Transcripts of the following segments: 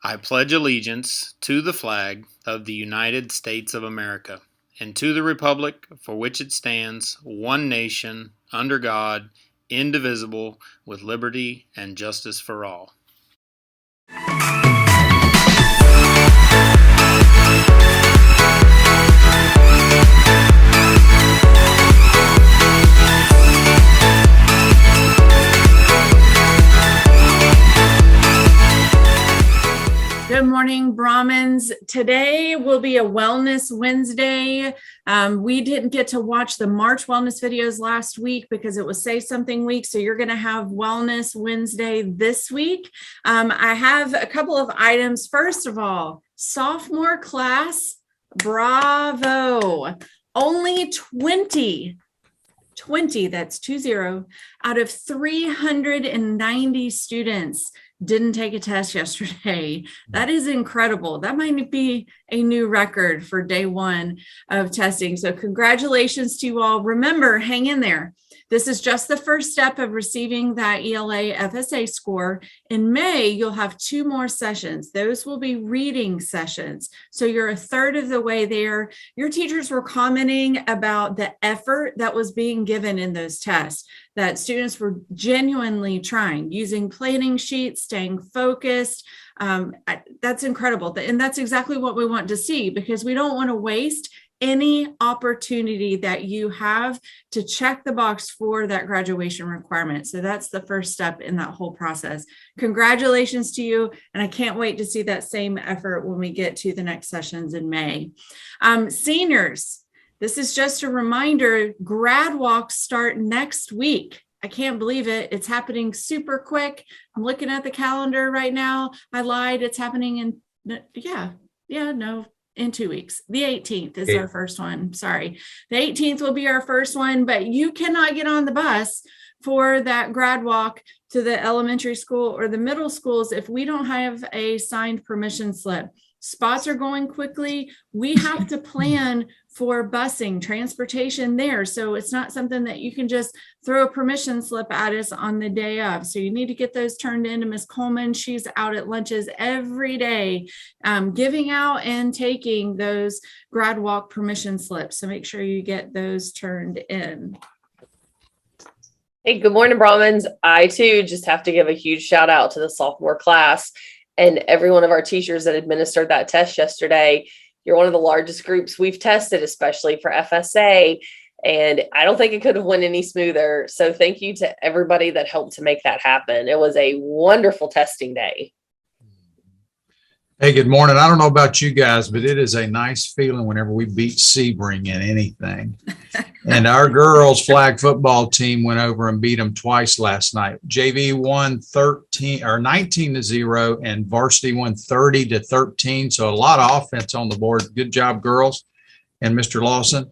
I pledge allegiance to the flag of the United States of America and to the republic for which it stands, one nation, under God, indivisible, with liberty and justice for all. Good morning, Brahmins. Today will be a Wellness Wednesday. We didn't get to watch the March Wellness videos last week because it was Say Something Week, so you're going to have Wellness Wednesday this week. I have a couple of items. First of all, sophomore class, bravo. Only 20, that's 20, out of 390 students didn't take a test yesterday. That is incredible. That might be a new record for day one of testing. So congratulations to you all. Remember, hang in there. This is just the first step of receiving that ELA FSA score. In May, you'll have 2 more sessions. Those will be reading sessions. So you're a third of the way there. Your teachers were commenting about the effort that was being given in those tests, that students were genuinely trying, using planning sheets, staying focused. That's incredible. And that's exactly what we want to see, because we don't want to waste any opportunity that you have to check the box for that graduation requirement. So that's the first step in that whole process. Congratulations to you. And I can't wait to see that same effort when we get to the next sessions in May. Seniors, this is just a reminder, grad walks start next week. I can't believe it. It's happening super quick. I'm looking at the calendar right now. I lied. It's happening in, in 2 weeks. The 18th is our first one. Sorry. The 18th will be our first one, but you cannot get on the bus for that grad walk to the elementary school or the middle schools if we don't have a signed permission slip. Spots are going quickly. We have to plan for busing, transportation there. So it's not something that you can just throw a permission slip at us on the day of. So you need to get those turned in to Ms. Coleman. She's out at lunches every day, giving out and taking those grad walk permission slips. So make sure you get those turned in. Hey, good morning, Brahmins. I too just have to give a huge shout out to the sophomore class and every one of our teachers that administered that test yesterday. You're one of the largest groups we've tested, especially for FSA. And I don't think it could have went any smoother. So thank you to everybody that helped to make that happen. It was a wonderful testing day. Hey, good morning. I don't know about you guys, but it is a nice feeling whenever we beat Sebring in anything. And our girls flag football team went over and beat them twice last night. JV won 19-0 and varsity won 30-13. So a lot of offense on the board. Good job, girls and Mr. Lawson.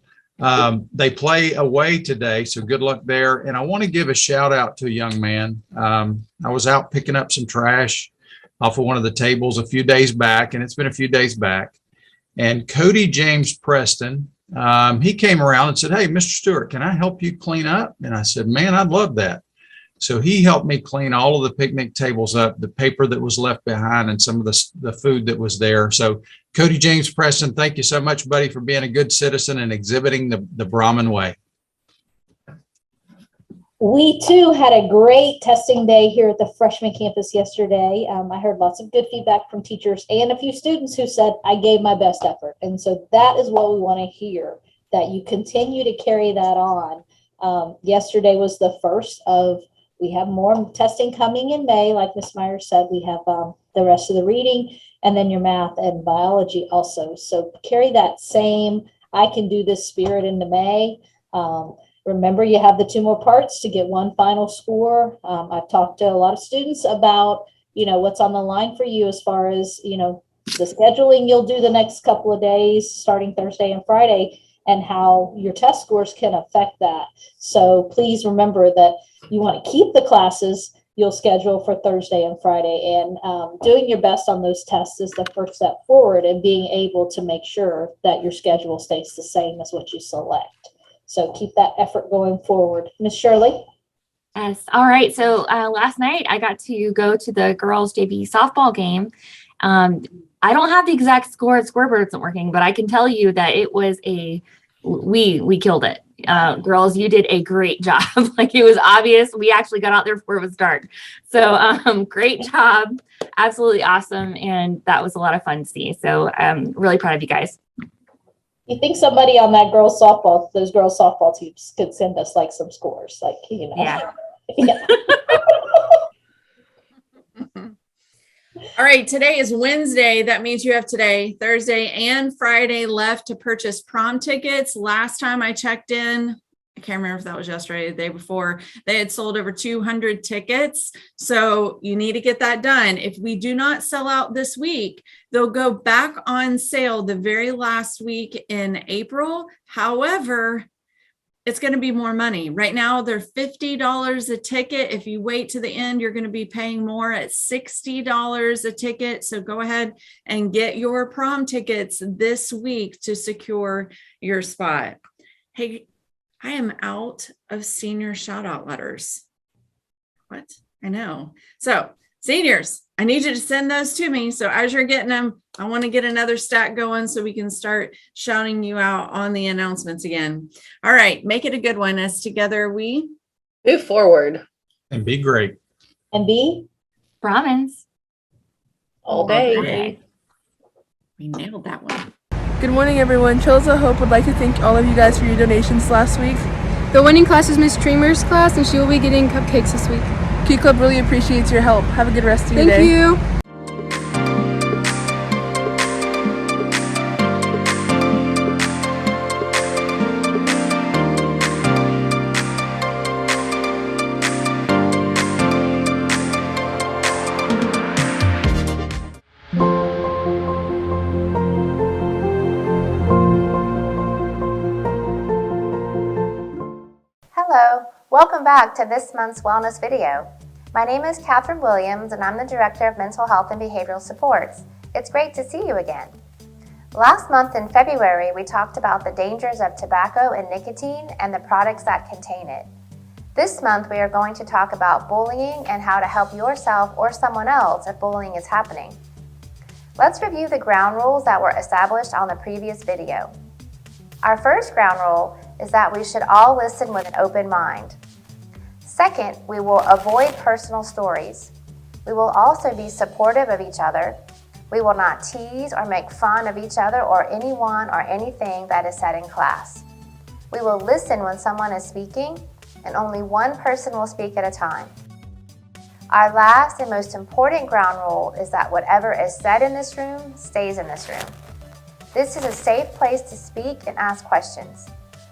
They play away today, so good luck there. And I want to give a shout out to a young man. I was out picking up some trash off of one of the tables a few days back, and it's been a few days back. And Cody James Preston, he came around and said, "Hey, Mr. Stewart, can I help you clean up?" And I said, "Man, I'd love that." So he helped me clean all of the picnic tables up, the paper that was left behind, and some of the food that was there. So Cody James Preston, thank you so much, buddy, for being a good citizen and exhibiting the Brahmin way. We too had a great testing day here at the freshman campus yesterday. I heard lots of good feedback from teachers and a few students who said, "I gave my best effort." And so that is what we want to hear, that you continue to carry that on. Yesterday was the first of, we have more testing coming in May. Like Ms. Myers said, we have the rest of the reading and then your math and biology also. So carry that same, I can do this spirit into May. Remember, you have the 2 more parts to get one final score. I've talked to a lot of students about, what's on the line for you as far as, the scheduling you'll do the next couple of days, starting Thursday and Friday, and how your test scores can affect that. So please remember that you want to keep the classes you'll schedule for Thursday and Friday, and doing your best on those tests is the first step forward, and being able to make sure that your schedule stays the same as what you select. So keep that effort going forward. Ms. Shirley? Yes. All right. So last night I got to go to the girls JV softball game, I don't have the exact score. Scoreboard isn't working, but I can tell you that it was we killed it. Girls, you did a great job. Like, it was obvious. We actually got out there before it was dark. So great job. Absolutely awesome. And that was a lot of fun to see. So I'm really proud of you guys. You think somebody on that those girls softball teams could send us like some scores, like, you know? Yeah. Yeah. All right, today is Wednesday. That means you have today, Thursday, and Friday left to purchase prom tickets. Last time I checked in, I can't remember if that was yesterday or the day before, they had sold over 200 tickets. So you need to get that done. If we do not sell out this week, they'll go back on sale the very last week in April. However, it's going to be more money. Right now, they're $50 a ticket. If you wait to the end, you're going to be paying more at $60 a ticket. So go ahead and get your prom tickets this week to secure your spot. Hey, I am out of senior shout out letters. What? I know. So seniors, I need you to send those to me. So as you're getting them, I want to get another stack going so we can start shouting you out on the announcements again. All right, make it a good one. As together we Move forward. And be great. And B? Brahmins. All day. Okay. We nailed that one. Good morning, everyone. Children's of Hope would like to thank all of you guys for your donations last week. The winning class is Miss Streamer's class, and she will be getting cupcakes this week. Key Club really appreciates your help. Have a good rest of your day. Thank you. Hello, welcome back to this month's wellness video. My name is Catherine Williams and I'm the Director of Mental Health and Behavioral Supports. It's great to see you again. Last month in February, we talked about the dangers of tobacco and nicotine and the products that contain it. This month, we are going to talk about bullying and how to help yourself or someone else if bullying is happening. Let's review the ground rules that were established on the previous video. Our first ground rule is that we should all listen with an open mind. Second, we will avoid personal stories. We will also be supportive of each other. We will not tease or make fun of each other or anyone or anything that is said in class. We will listen when someone is speaking, and only one person will speak at a time. Our last and most important ground rule is that whatever is said in this room stays in this room. This is a safe place to speak and ask questions.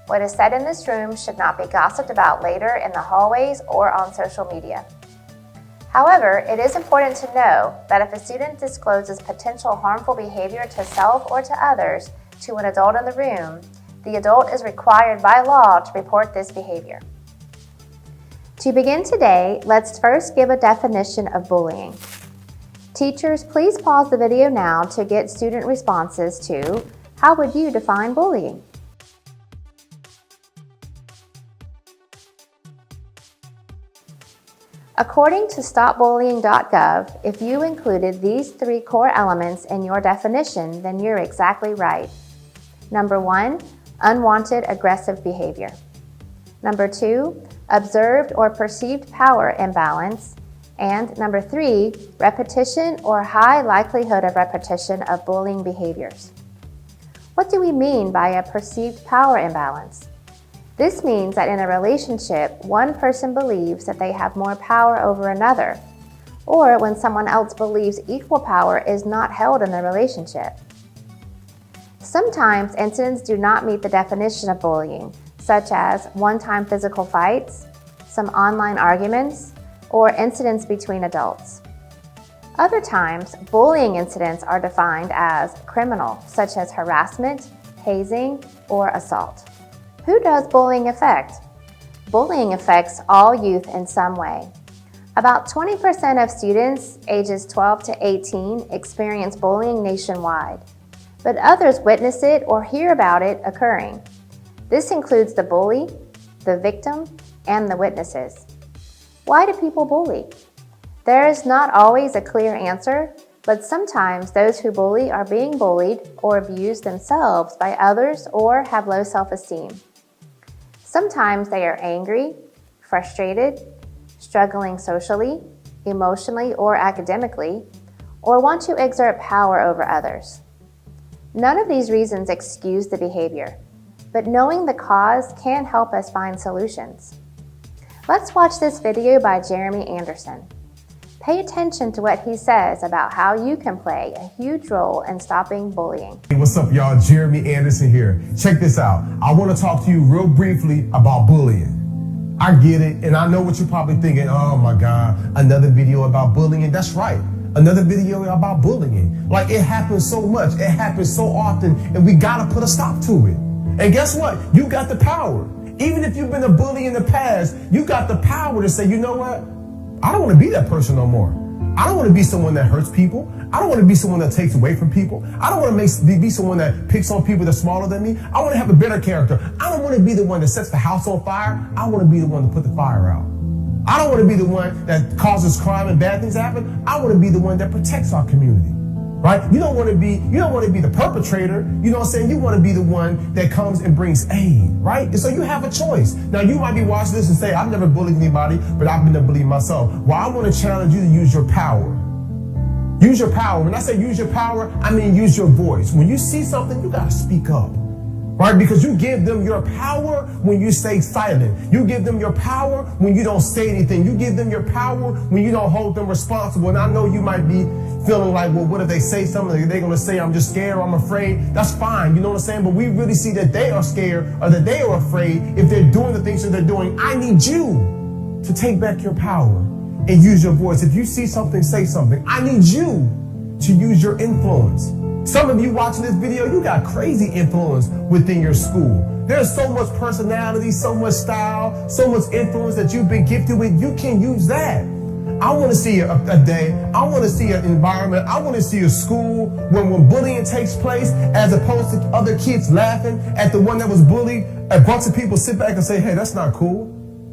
What is said in this room should not be gossiped about later in the hallways or on social media. However, it is important to know that if a student discloses potential harmful behavior to self or to others to an adult in the room, the adult is required by law to report this behavior. To begin today, let's first give a definition of bullying. Teachers, please pause the video now to get student responses to how would you define bullying? According to stopbullying.gov, if you included these three core elements in your definition, then you're exactly right. Number 1, unwanted aggressive behavior. Number 2, observed or perceived power imbalance. And number 3, repetition or high likelihood of repetition of bullying behaviors. What do we mean by a perceived power imbalance? This means that in a relationship, one person believes that they have more power over another, or when someone else believes equal power is not held in the relationship. Sometimes incidents do not meet the definition of bullying, such as one-time physical fights, some online arguments, or incidents between adults. Other times, bullying incidents are defined as criminal, such as harassment, hazing, or assault. Who does bullying affect? Bullying affects all youth in some way. About 20% of students ages 12 to 18 experience bullying nationwide, but others witness it or hear about it occurring. This includes the bully, the victim, and the witnesses. Why do people bully? There is not always a clear answer, But sometimes those who bully are being bullied or abused themselves by others or have low self-esteem. Sometimes they are angry, frustrated, struggling socially, emotionally, or academically, or want to exert power over others. None of these reasons excuse the behavior, but knowing the cause can help us find solutions. Let's watch this video by Jeremy Anderson. Pay attention to what he says about how you can play a huge role in stopping bullying. Hey, what's up, y'all? Jeremy Anderson here. Check this out. I want to talk to you real briefly about bullying. I get it, and I know what you're probably thinking, oh my God, another video about bullying. That's right. Another video about bullying. Like, it happens so much. It happens so often, and we got to put a stop to it. And guess what? You got the power. Even if you've been a bully in the past, you got the power to say, you know what? I don't want to be that person no more. I don't want to be someone that hurts people. I don't want to be someone that takes away from people. I don't want to be someone that picks on people that's smaller than me. I want to have a better character. I don't want to be the one that sets the house on fire. I want to be the one to put the fire out. I don't want to be the one that causes crime and bad things happen. I want to be the one that protects our community. Right? You don't want to be the perpetrator. You know what I'm saying? You want to be the one that comes and brings aid, right? And so you have a choice. Now, you might be watching this and say, I've never bullied anybody, but I've been a bully myself. Well, I want to challenge you to use your power. Use your power. When I say use your power, I mean use your voice. When you see something, you got to speak up. Right? Because you give them your power when you stay silent. You give them your power when you don't say anything. You give them your power when you don't hold them responsible. And I know you might be feeling like, well, what if they say something? Are they going to say, I'm just scared or I'm afraid? That's fine. You know what I'm saying? But we really see that they are scared or that they are afraid if they're doing the things that they're doing. I need you to take back your power and use your voice. If you see something, say something. I need you to use your influence. Some of you watching this video, you got crazy influence within your school. There's so much personality, so much style, so much influence that you've been gifted with. You can use that. I want to see a day. I want to see an environment. I want to see a school when bullying takes place, as opposed to other kids laughing at the one that was bullied, a bunch of people sit back and say, hey, that's not cool.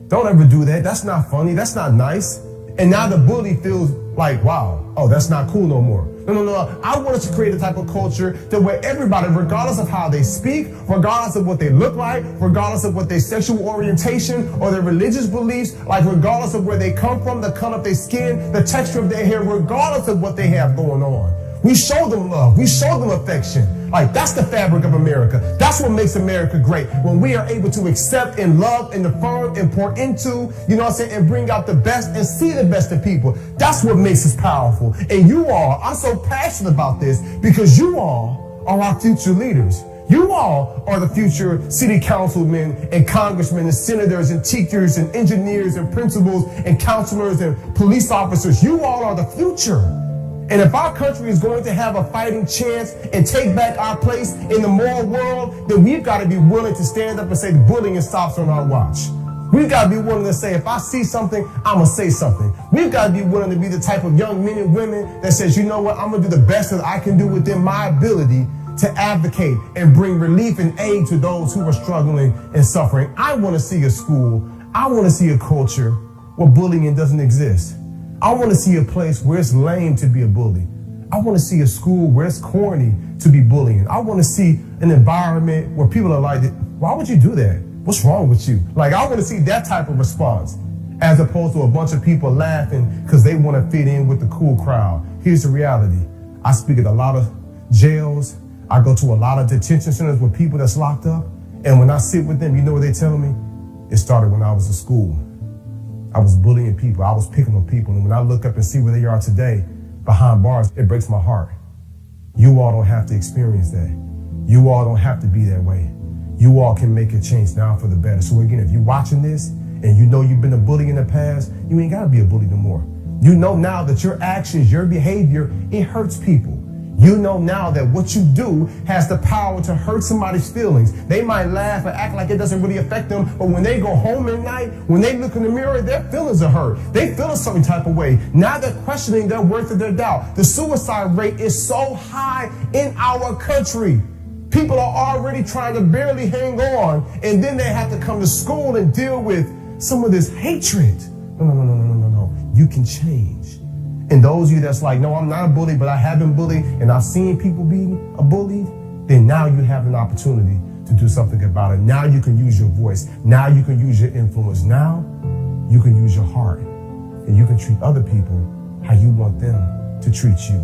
Don't ever do that. That's not funny. That's not nice. And now the bully feels like, wow, oh, that's not cool no more. No. I want us to create a type of culture that where everybody, regardless of how they speak, regardless of what they look like, regardless of what their sexual orientation or their religious beliefs, like regardless of where they come from, the color of their skin, the texture of their hair, regardless of what they have going on. We show them love. We show them affection. Like, that's the fabric of America. That's what makes America great. When we are able to accept and love and affirm and pour into, you know what I'm saying, and bring out the best and see the best in people. That's what makes us powerful. And you all, I'm so passionate about this because you all are our future leaders. You all are the future city councilmen and congressmen and senators and teachers and engineers and principals and counselors and police officers. You all are the future. And if our country is going to have a fighting chance and take back our place in the moral world, then we've got to be willing to stand up and say the bullying stops on our watch. We've got to be willing to say, if I see something, I'm going to say something. We've got to be willing to be the type of young men and women that says, you know what, I'm going to do the best that I can do within my ability to advocate and bring relief and aid to those who are struggling and suffering. I want to see a school. I want to see a culture where bullying doesn't exist. I want to see a place where it's lame to be a bully. I want to see a school where it's corny to be bullying. I want to see an environment where people are like, why would you do that? What's wrong with you? Like, I want to see that type of response as opposed to a bunch of people laughing because they want to fit in with the cool crowd. Here's the reality. I speak at a lot of jails. I go to a lot of detention centers with people that's locked up. And when I sit with them, you know what they tell me? It started when I was in school. I was bullying people. I was picking on people. And when I look up and see where they are today, behind bars, it breaks my heart. You all don't have to experience that. You all don't have to be that way. You all can make a change now for the better. So again, if you're watching this and you know you've been a bully in the past, you ain't got to be a bully no more. You know now that your actions, your behavior, it hurts people. You know now that what you do has the power to hurt somebody's feelings. They might laugh and act like it doesn't really affect them, but when they go home at night, when they look in the mirror, their feelings are hurt. They feel a certain type of way. Now they're questioning their worth and their doubt. The suicide rate is so high in our country. People are already trying to barely hang on, and then they have to come to school and deal with some of this hatred. No. You can change. And those of you that's like, no, I'm not a bully, but I have been bullied and I've seen people be bullied, then now you have an opportunity to do something about it. Now you can use your voice. Now you can use your influence. Now you can use your heart and you can treat other people how you want them to treat you.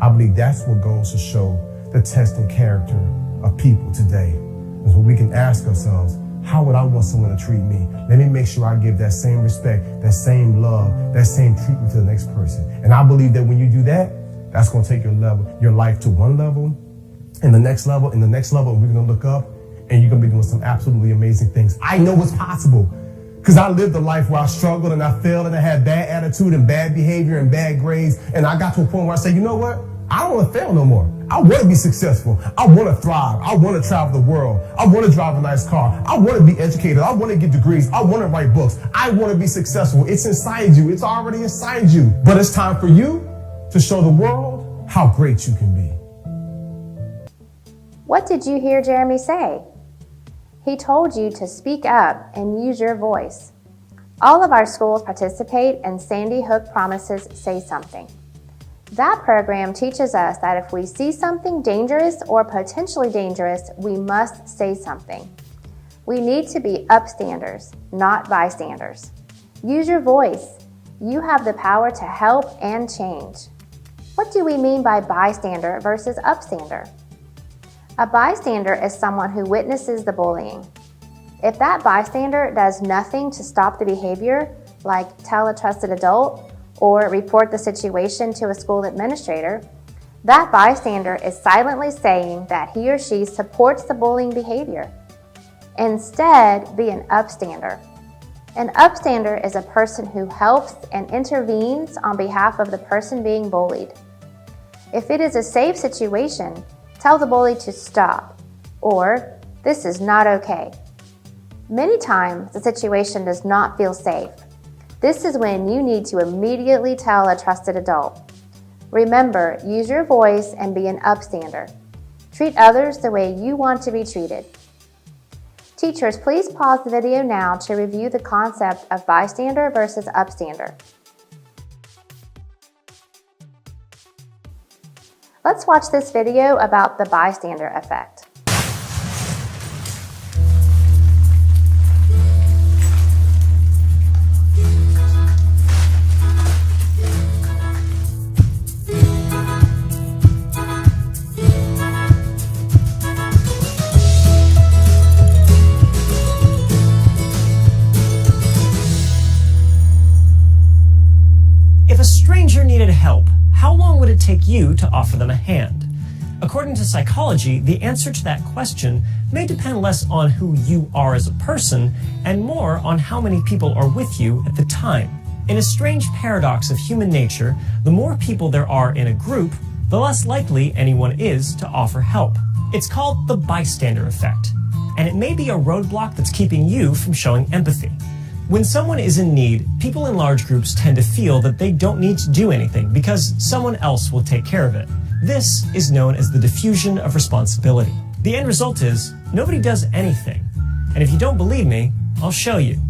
I believe that's what goes to show the test and character of people today. And so we can ask ourselves, how would I want someone to treat me? Let me make sure I give that same respect, that same love, that same treatment to the next person. And I believe that when you do that, that's going to take your life to one level, and the next level, and the next level, and we're going to look up, and you're going to be doing some absolutely amazing things. I know it's possible because I lived a life where I struggled and I failed and I had bad attitude and bad behavior and bad grades. And I got to a point where I said, you know what? I don't want to fail no more. I want to be successful. I want to thrive. I want to travel the world. I want to drive a nice car. I want to be educated. I want to get degrees. I want to write books. I want to be successful. It's inside you. It's already inside you. But it's time for you to show the world how great you can be. What did you hear Jeremy say? He told you to speak up and use your voice. All of our schools participate in Sandy Hook Promises Say Something. That program teaches us that if we see something dangerous or potentially dangerous, we must say something. We need to be upstanders, not bystanders. Use your voice. You have the power to help and change. What do we mean by bystander versus upstander? A bystander is someone who witnesses the bullying. If that bystander does nothing to stop the behavior, like tell a trusted adult, or report the situation to a school administrator, that bystander is silently saying that he or she supports the bullying behavior. Instead, be an upstander. An upstander is a person who helps and intervenes on behalf of the person being bullied. If it is a safe situation, tell the bully to stop, or this is not okay. Many times, the situation does not feel safe. This is when you need to immediately tell a trusted adult. Remember, use your voice and be an upstander. Treat others the way you want to be treated. Teachers, please pause the video now to review the concept of bystander versus upstander. Let's watch this video about the bystander effect. If a stranger needed help, how long would it take you to offer them a hand? According to psychology, the answer to that question may depend less on who you are as a person and more on how many people are with you at the time. In a strange paradox of human nature, the more people there are in a group, the less likely anyone is to offer help. It's called the bystander effect, and it may be a roadblock that's keeping you from showing empathy. When someone is in need, people in large groups tend to feel that they don't need to do anything because someone else will take care of it. This is known as the diffusion of responsibility. The end result is nobody does anything. And if you don't believe me, I'll show you.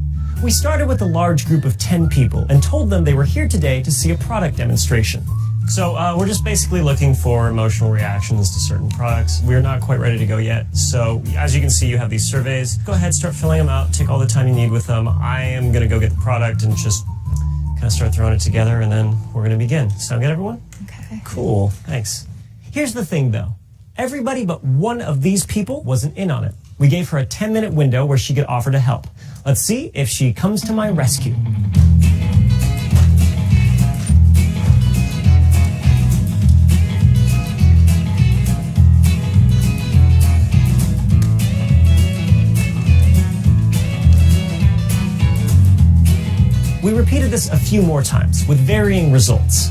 We started with a large group of 10 people and told them they were here today to see a product demonstration. So we're just basically looking for emotional reactions to certain products. We're not quite ready to go yet. So as you can see, you have these surveys. Go ahead, start filling them out. Take all the time you need with them. I am going to go get the product and just kind of start throwing it together, and then we're going to begin. Sound good, everyone? Okay. Cool. Thanks. Here's the thing, though. Everybody but one of these people wasn't in on it. We gave her a 10-minute window where she could offer to help. Let's see if she comes to my rescue. We repeated this a few more times with varying results.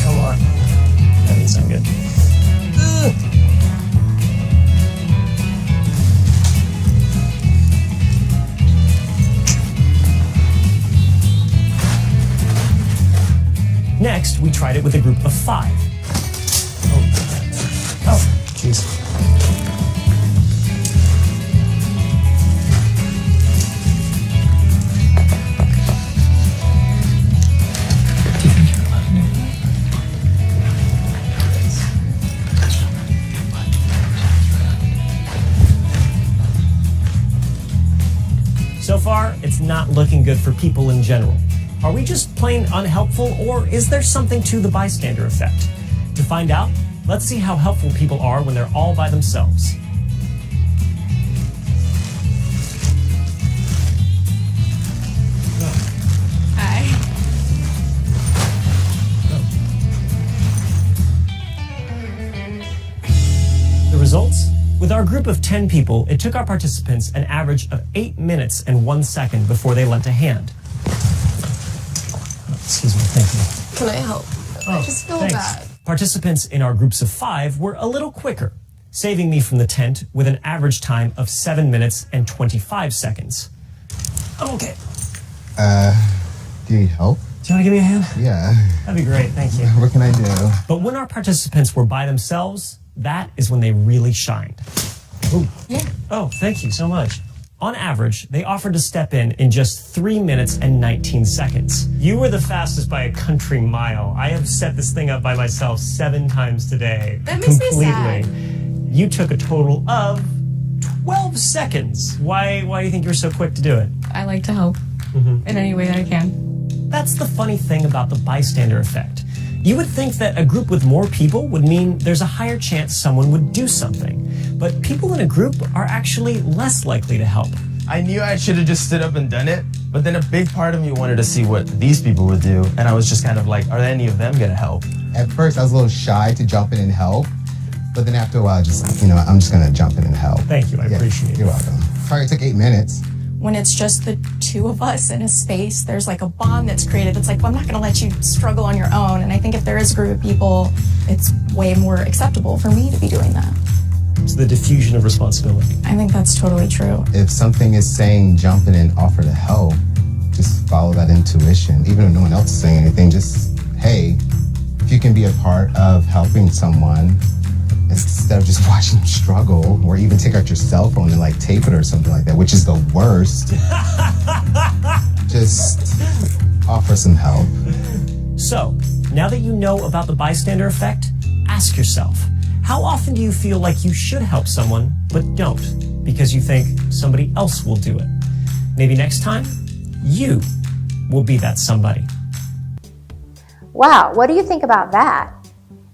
Come on. That didn't sound good. Next, we tried it with a group of 5. Oh. not looking good for people in general? Are we just plain unhelpful, or is there something to the bystander effect? To find out, let's see how helpful people are when they're all by themselves. Hi. The results? With our group of 10 people, it took our participants an average of 8 minutes and 1 second before they lent a hand. Excuse me, thank you. Can I help? I just feel thanks. bad. Participants in our groups of 5 were a little quicker, saving me from the tent with an average time of 7 minutes and 25 seconds. I'm okay. Do you need help? Do you want to give me a hand? Yeah. That'd be great, thank you. What can I do? But when our participants were by themselves, that is when they really shined. Ooh. Yeah. Oh, thank you so much. On average, they offered to step in just 3 minutes and 19 seconds. You were the fastest by a country mile. I have set this thing up by myself 7 times today. That makes me sad. You took a total of 12 seconds. Why do you think you were so quick to do it? I like to help in any way that I can. That's the funny thing about the bystander effect. You would think that a group with more people would mean there's a higher chance someone would do something. But people in a group are actually less likely to help. I knew I should have just stood up and done it, but then a big part of me wanted to see what these people would do, and I was just kind of like, are any of them gonna help? At first, I was a little shy to jump in and help, but then after a while, I'm just gonna jump in and help. Thank you, I appreciate it. You're welcome. Probably took 8 minutes. When it's just the two of us in a space, there's like a bond that's created. It's like, well, I'm not going to let you struggle on your own. And I think if there is a group of people, it's way more acceptable for me to be doing that. It's the diffusion of responsibility. I think that's totally true. If something is saying jump in and offer to help, just follow that intuition. Even if no one else is saying anything, just, hey, if you can be a part of helping someone, instead of just watching them struggle, or even take out your cell phone and like tape it or something like that, which is the worst, just offer some help. So, now that you know about the bystander effect, ask yourself, how often do you feel like you should help someone, but don't, because you think somebody else will do it? Maybe next time, you will be that somebody. Wow, what do you think about that?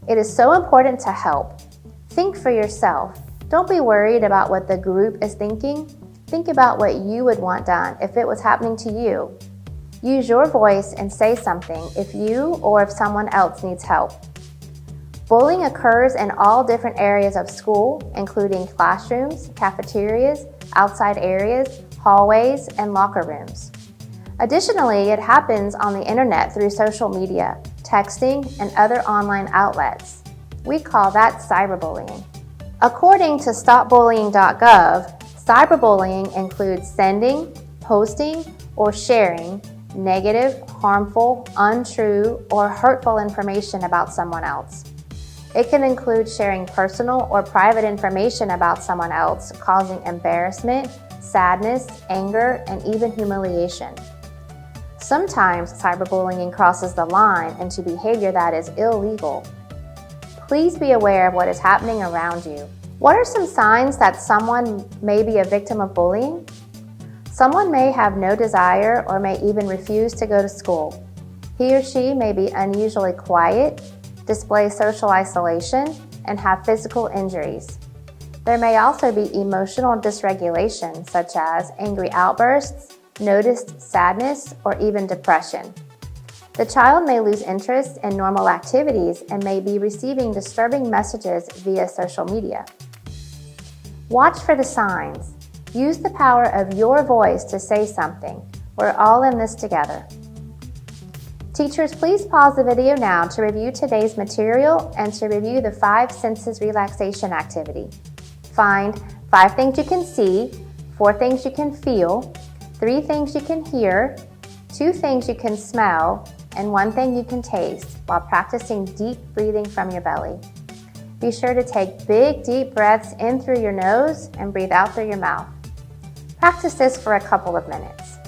It is so important to help. Think for yourself. Don't be worried about what the group is thinking. Think about what you would want done if it was happening to you. Use your voice and say something if you or if someone else needs help. Bullying occurs in all different areas of school, including classrooms, cafeterias, outside areas, hallways, and locker rooms. Additionally, it happens on the internet through social media, texting, and other online outlets. We call that cyberbullying. According to stopbullying.gov, cyberbullying includes sending, posting, or sharing negative, harmful, untrue, or hurtful information about someone else. It can include sharing personal or private information about someone else, causing embarrassment, sadness, anger, and even humiliation. Sometimes cyberbullying crosses the line into behavior that is illegal. Please be aware of what is happening around you. What are some signs that someone may be a victim of bullying? Someone may have no desire or may even refuse to go to school. He or she may be unusually quiet, display social isolation, and have physical injuries. There may also be emotional dysregulation, such as angry outbursts, noticed sadness, or even depression. The child may lose interest in normal activities and may be receiving disturbing messages via social media. Watch for the signs. Use the power of your voice to say something. We're all in this together. Teachers, please pause the video now to review today's material and to review the 5 senses relaxation activity. Find 5 things you can see, 4 things you can feel, 3 things you can hear, 2 things you can smell, and 1 thing you can taste while practicing deep breathing from your belly. Be sure to take big, deep breaths in through your nose and breathe out through your mouth. Practice this for a couple of minutes.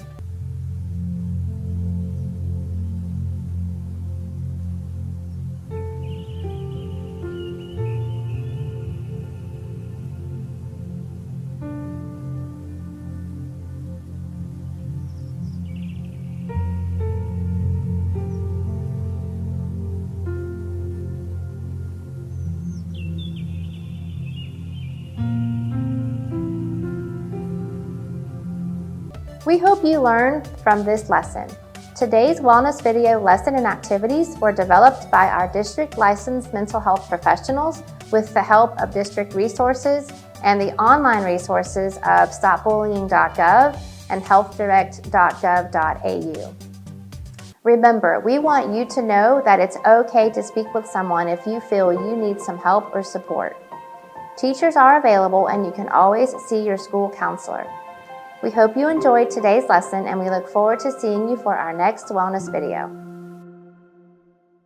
We hope you learned from this lesson. Today's wellness video lesson and activities were developed by our district licensed mental health professionals with the help of district resources and the online resources of stopbullying.gov and healthdirect.gov.au. Remember, we want you to know that it's okay to speak with someone if you feel you need some help or support. Teachers are available and you can always see your school counselor. We hope you enjoyed today's lesson and we look forward to seeing you for our next wellness video.